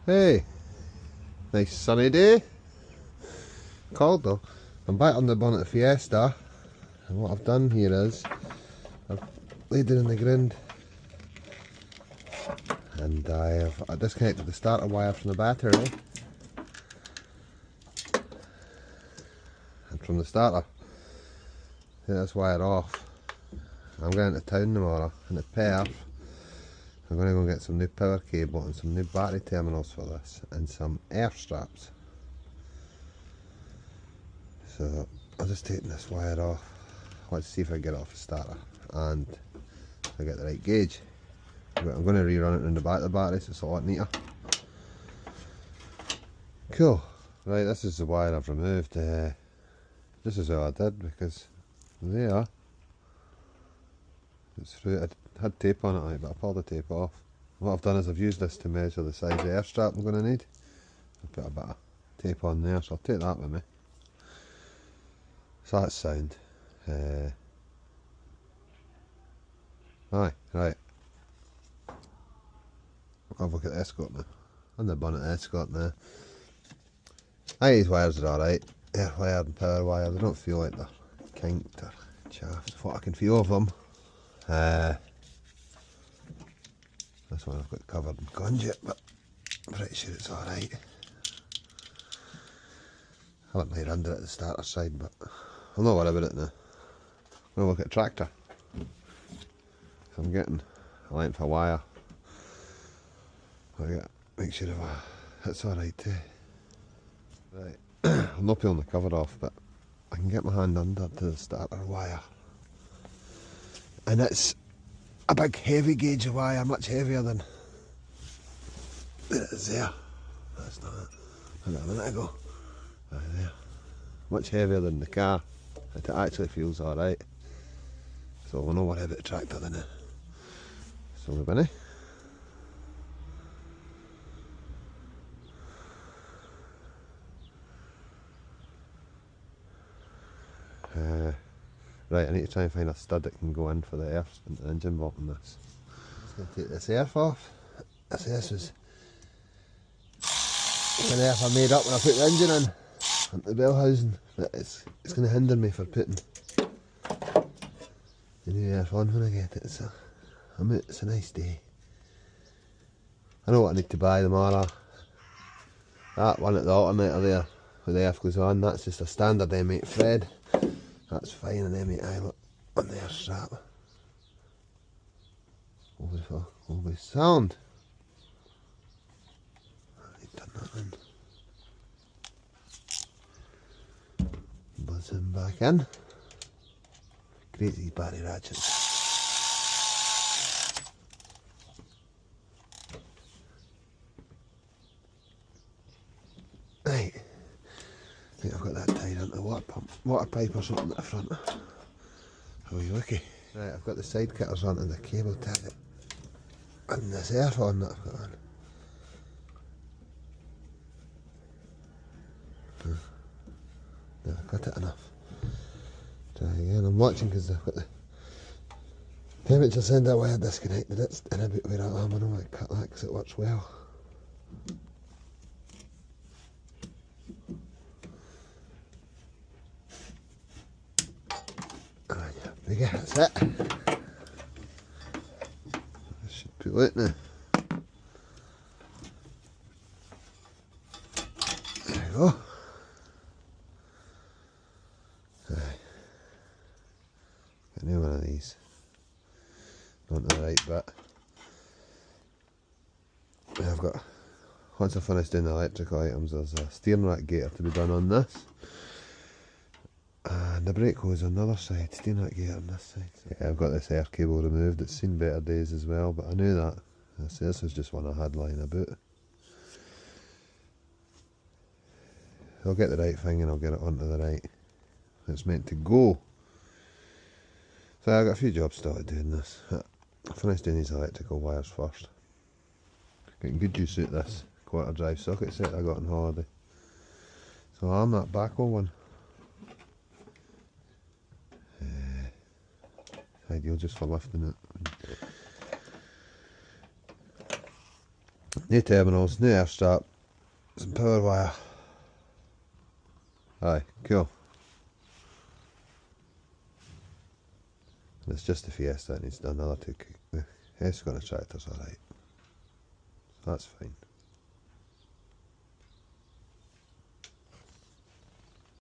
Hey, nice sunny day. Cold though. I'm back on the bonnet Fiesta, and what I've done here is I've laid it in the ground and I disconnected the starter wire from the battery and from the starter. Take this wire off. I'm going into town tomorrow into Perth. I'm going to go and get some new power cable and some new battery terminals for this and some air straps. So I'll just take this wire off. Let's see if I get it off the starter and I get the right gauge. But I'm going to rerun it in the back of the battery so it's a lot neater. Cool. Right, this is the wire I've removed. This is how I did because there it's through. It had tape on it, but I pulled the tape off. What I've done is I've used this to measure the size of the air strap I'm going to need. I've put a bit of tape on there, so I'll take that with me. So that's sound. Aye, right. I'll have a look at the Escort now. On the bonnet Escort now. These wires are alright. Air wired and power wire. They don't feel like they're kinked or chaffed. What I can feel of them. This one I've got covered in conduit, but I'm pretty sure it's alright. I haven't laid under it at the starter side, but I'm not worried about it now. I'm going to look at the tractor. So I'm getting a length of wire. I got make sure it's alright too. Right, I'm not peeling the cover off, but I can get my hand under to the starter wire. And it's a big heavy gauge of wire, much heavier than it is there. That's not it. I got a minute ago. Right there. Much heavier than the car. It actually feels alright. So we'll know whatever the tractor then it. So we're binny. Right, I need to try and find a stud that can go in for the earth into the engine bolt on this. I'm just going to take this earth off. This was the earth I made up when I put the engine in into the bell housing, but it's going to hinder me for putting the new earth on when I get it. So it's a nice day. I know what I need to buy tomorrow. That one at the alternator there where the earth goes on, that's just a standard M8 thread. That's fine, an M8 eyelet on the air strap. Always sound. I need to turn that in. Buzz him back in. Great these battery ratchets. Right. I think I've got that tied onto the water pipe or something at the front. How are you looking? Right, I've got the side cutters on and the cable tied and this earth on that I've got on. Never cut it enough. Try again. I'm watching because I've got the temperature sender wire disconnected. It's in a bit where I am. I don't want to cut that because it works well. Yeah, that's it. I should pull it now. There we go. Got a new one of these. Not the right bit. I've got, once I finish doing the electrical items, there's a steering rack gaiter to be done on this. And the brake hose on the other side, steering rack gaiter on this side. Yeah, I've got this air cable removed, it's seen better days as well, but I knew that. So this was just one I had lying about. I'll get the right thing and I'll get it onto the right. It's meant to go. So I've got a few jobs started doing this. I'll finish doing these electrical wires first. Getting good use out of this quarter drive socket set I got on holiday. So I'm that backhoe one. Ideal just for lifting it. New terminals, new air strap, some power wire. Aye, cool. And it's just the Fiesta that needs done. The other two, the Escort tractor's alright. So that's fine.